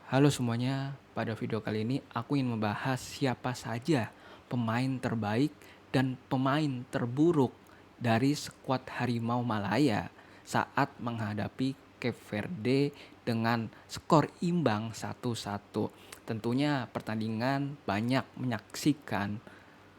Halo semuanya, pada video kali ini aku ingin membahas siapa saja pemain terbaik dan pemain terburuk dari skuad Harimau Malaya saat menghadapi Cape Verde dengan skor imbang 1-1. Tentunya pertandingan banyak menyaksikan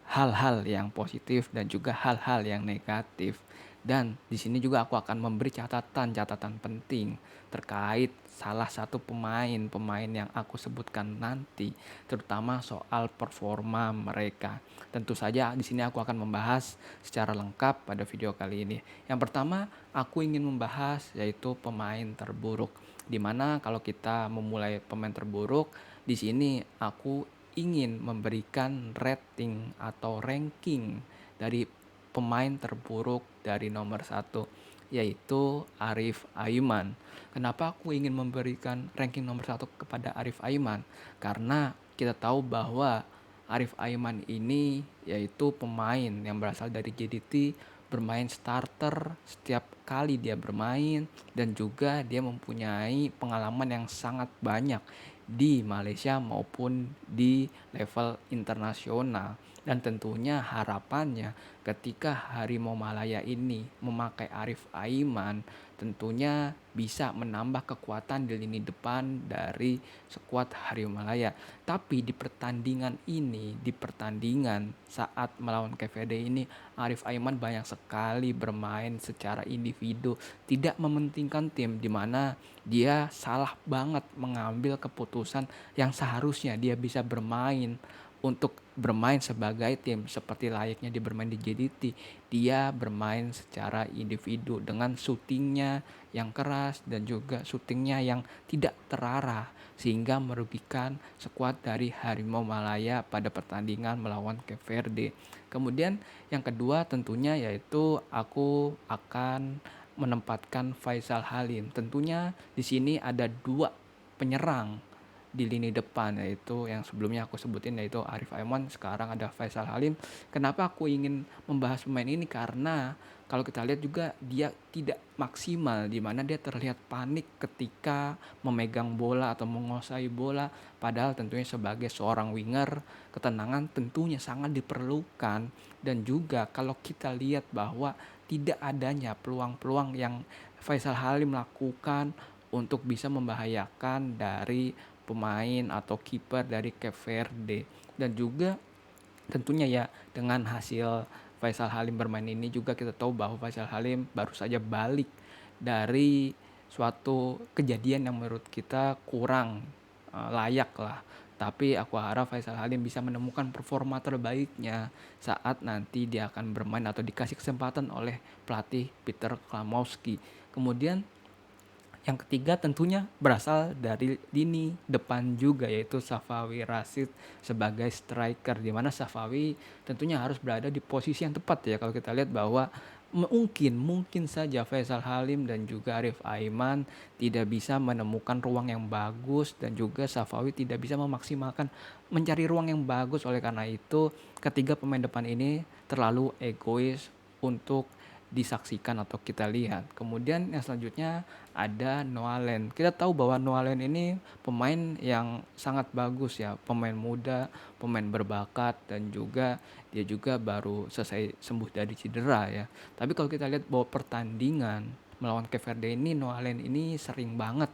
hal-hal yang positif dan juga hal-hal yang negatif. Dan di sini juga aku akan memberi catatan-catatan penting terkait salah satu pemain yang aku sebutkan nanti, terutama soal performa mereka. Tentu saja di sini aku akan membahas secara lengkap pada video kali ini. Yang pertama, aku ingin membahas yaitu pemain terburuk. Dimana kalau kita memulai pemain terburuk, di sini aku ingin memberikan rating atau ranking dari pemain terburuk dari nomor satu, yaitu Arif Aiman. Kenapa aku ingin memberikan ranking nomor satu kepada Arif Aiman? Karena kita tahu bahwa Arif Aiman ini yaitu pemain yang berasal dari JDT, bermain starter setiap kali dia bermain, dan juga dia mempunyai pengalaman yang sangat banyak di Malaysia maupun di level internasional. Dan tentunya harapannya ketika Harimau Malaya ini memakai Arif Aiman, tentunya bisa menambah kekuatan di lini depan dari skuad Harimau Malaya. Tapi di pertandingan saat melawan KVD ini, Arif Aiman banyak sekali bermain secara individu, tidak mementingkan tim, di mana dia salah banget mengambil keputusan yang seharusnya dia bisa bermain untuk bermain sebagai tim seperti layaknya dia bermain di JDT. Dia bermain secara individu dengan syutingnya yang keras dan juga syutingnya yang tidak terarah, sehingga merugikan skuad dari Harimau Malaya pada pertandingan melawan Cape Verde. Kemudian yang kedua tentunya yaitu aku akan menempatkan Faisal Halim. Tentunya di sini ada dua penyerang di lini depan, yaitu yang sebelumnya aku sebutin yaitu Arif Aiman, sekarang ada Faisal Halim. Kenapa aku ingin membahas pemain ini? Karena kalau kita lihat juga dia tidak maksimal, di mana dia terlihat panik ketika memegang bola atau menguasai bola, padahal tentunya sebagai seorang winger ketenangan tentunya sangat diperlukan. Dan juga kalau kita lihat bahwa tidak adanya peluang-peluang yang Faisal Halim lakukan untuk bisa membahayakan dari pemain atau kiper dari Cape Verde. Dan juga tentunya ya dengan hasil Faisal Halim bermain ini juga kita tahu bahwa Faisal Halim baru saja balik dari suatu kejadian yang menurut kita kurang layak lah. Tapi aku harap Faisal Halim bisa menemukan performa terbaiknya saat nanti dia akan bermain atau dikasih kesempatan oleh pelatih Peter Klamowski. Kemudian yang ketiga tentunya berasal dari lini depan juga, yaitu Safawi Rashid sebagai striker, di mana Safawi tentunya harus berada di posisi yang tepat ya. Kalau kita lihat bahwa mungkin saja Faisal Halim dan juga Arif Aiman tidak bisa menemukan ruang yang bagus, dan juga Safawi tidak bisa memaksimalkan mencari ruang yang bagus. Oleh karena itu ketiga pemain depan ini terlalu egois untuk disaksikan atau kita lihat. Kemudian yang selanjutnya ada Noalen. Kita tahu bahwa Noalen ini pemain yang sangat bagus ya, pemain muda, pemain berbakat, dan juga dia juga baru selesai sembuh dari cedera ya. Tapi kalau kita lihat bahwa pertandingan melawan Cape Verde ini, Noalen ini sering banget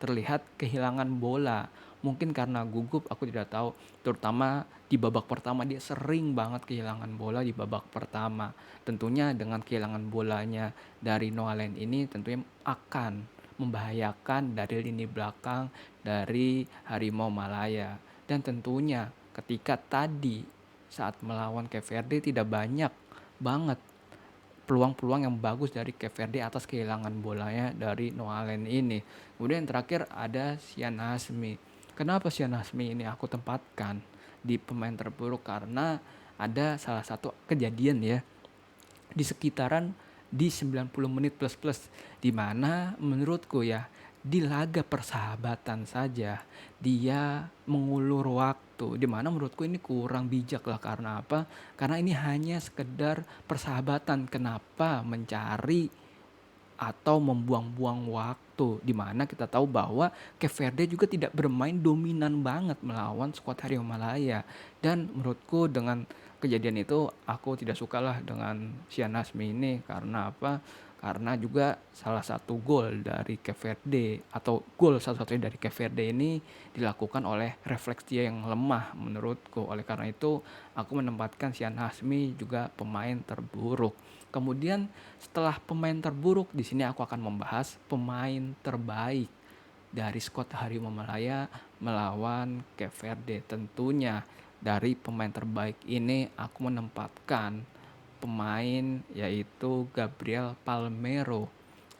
terlihat kehilangan bola. Mungkin karena gugup, aku tidak tahu. Terutama di babak pertama dia sering banget kehilangan bola di babak pertama. Tentunya dengan kehilangan bolanya dari Noalen ini tentunya akan membahayakan dari lini belakang dari Harimau Malaya. Dan tentunya ketika tadi saat melawan Cape Verde tidak banyak banget peluang-peluang yang bagus dari Cape Verde atas kehilangan bolanya dari Noalen ini. Kemudian yang terakhir ada Sian Hasmi. Kenapa Sian Hasmi ini aku tempatkan di pemain terburuk? Karena ada salah satu kejadian ya di sekitaran di 90 menit plus plus, di mana menurutku ya di laga persahabatan saja dia mengulur waktu, di mana menurutku ini kurang bijak lah. Karena apa? Karena ini hanya sekedar persahabatan, kenapa mencari atau membuang-buang waktu 1, di mana kita tahu bahwa Cape Verde juga tidak bermain dominan banget melawan skuad Harimau Malaya. Dan menurutku dengan kejadian itu aku tidak sukalah dengan Sian Hasmi ini. Karena apa? Karena juga salah satu gol dari Cape Verde, atau gol satu-satunya dari Cape Verde ini dilakukan oleh refleks dia yang lemah menurutku. Oleh karena itu aku menempatkan Sian Hasmi juga pemain terburuk. Kemudian setelah pemain terburuk, di sini aku akan membahas pemain terbaik dari skuad Harimau Malaya melawan Cape Verde. Tentunya dari pemain terbaik ini aku menempatkan pemain yaitu Gabriel Palmeiro,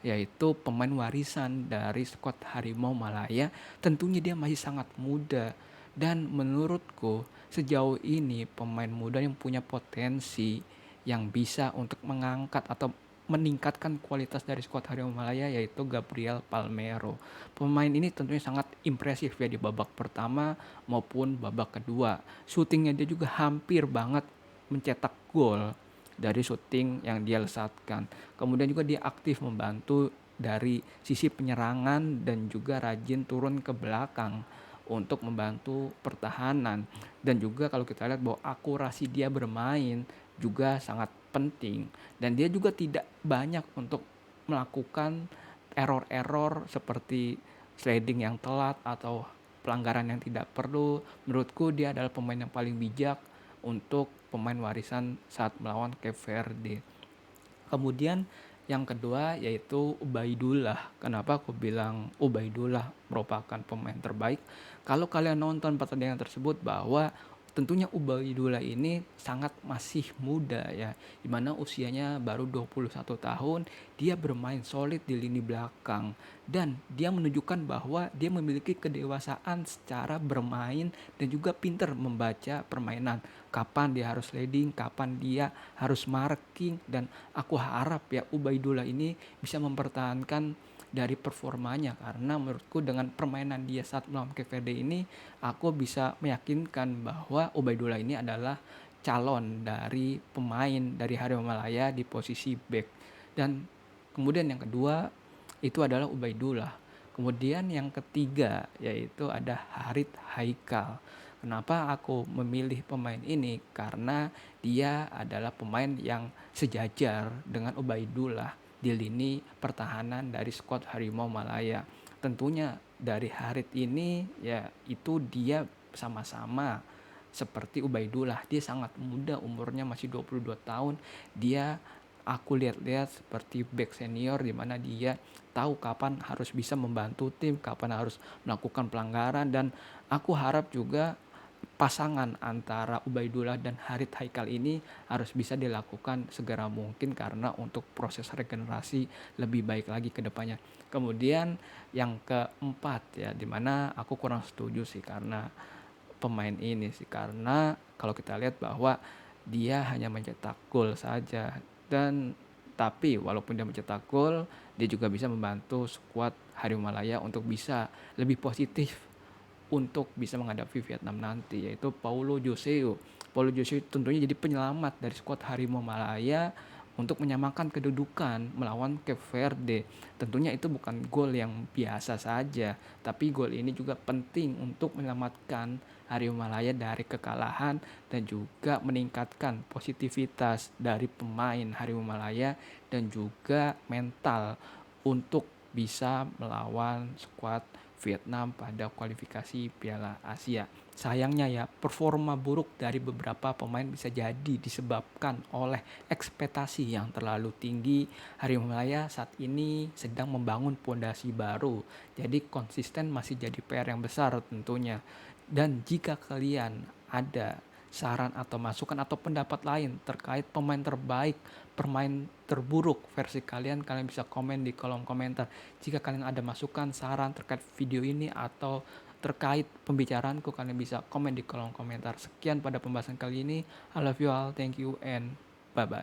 yaitu pemain warisan dari skuad Harimau Malaya. Tentunya dia masih sangat muda, dan menurutku sejauh ini pemain muda yang punya potensi yang bisa untuk mengangkat atau meningkatkan kualitas dari skuad Harimau Malaya yaitu Gabriel Palmeiro. Pemain ini tentunya sangat impresif ya di babak pertama maupun babak kedua. Shootingnya dia juga hampir banget mencetak gol dari syuting yang dia lesatkan. Kemudian juga dia aktif membantu dari sisi penyerangan dan juga rajin turun ke belakang untuk membantu pertahanan. Dan juga kalau kita lihat bahwa akurasi dia bermain juga sangat penting, dan dia juga tidak banyak untuk melakukan error-error seperti sliding yang telat atau pelanggaran yang tidak perlu. Menurutku dia adalah pemain yang paling bijak untuk pemain warisan saat melawan Cape Verde. Kemudian yang kedua yaitu Ubaidullah. Kenapa aku bilang Ubaidullah merupakan pemain terbaik? Kalau kalian nonton pertandingan tersebut, bahwa tentunya Ubaidullah ini sangat masih muda ya, dimana usianya baru 21 tahun. Dia bermain solid di lini belakang, dan dia menunjukkan bahwa dia memiliki kedewasaan secara bermain dan juga pintar membaca permainan, kapan dia harus leading, kapan dia harus marking. Dan aku harap ya Ubaidullah ini bisa mempertahankan dari performanya, karena menurutku dengan permainan dia saat melawan Cape Verde ini, aku bisa meyakinkan bahwa Ubaidullah ini adalah calon dari pemain dari Harimau Malaya di posisi back. Dan kemudian yang kedua itu adalah Ubaidullah. Kemudian yang ketiga yaitu ada Harith Haikal. Kenapa aku memilih pemain ini? Karena dia adalah pemain yang sejajar dengan Ubaidullah di lini pertahanan dari skuad Harimau Malaya. Tentunya dari Harith ini ya itu dia sama-sama seperti Ubaidullah. Dia sangat muda, umurnya masih 22 tahun. Dia aku lihat-lihat seperti back senior, di mana dia tahu kapan harus bisa membantu tim, kapan harus melakukan pelanggaran. Dan aku harap juga pasangan antara Ubaidullah dan Harith Haikal ini harus bisa dilakukan segera mungkin, karena untuk proses regenerasi lebih baik lagi ke depannya. Kemudian yang keempat ya, dimana aku kurang setuju sih karena pemain ini sih, karena kalau kita lihat bahwa dia hanya mencetak gol saja. Dan tapi walaupun dia mencetak gol, dia juga bisa membantu skuad Harimau Malaya untuk bisa lebih positif untuk bisa menghadapi Vietnam nanti, yaitu Paulo Joseu. Paulo Joseu tentunya jadi penyelamat dari skuad Harimau Malaya untuk menyamakan kedudukan melawan Cape Verde. Tentunya itu bukan gol yang biasa saja, tapi gol ini juga penting untuk menyelamatkan Harimau Malaya dari kekalahan dan juga meningkatkan positivitas dari pemain Harimau Malaya dan juga mental untuk bisa melawan skuad Vietnam pada kualifikasi Piala Asia. Sayangnya ya, performa buruk dari beberapa pemain bisa jadi disebabkan oleh ekspektasi yang terlalu tinggi. Harimau Malaya saat ini sedang membangun pondasi baru, jadi konsisten masih jadi PR yang besar tentunya. Dan jika kalian ada saran atau masukan atau pendapat lain terkait pemain terbaik, pemain terburuk versi kalian, kalian bisa komen di kolom komentar. Jika kalian ada masukan, saran terkait video ini atau terkait pembicaraanku, kalian bisa komen di kolom komentar. Sekian pada pembahasan kali ini. I love you all, thank you and bye bye.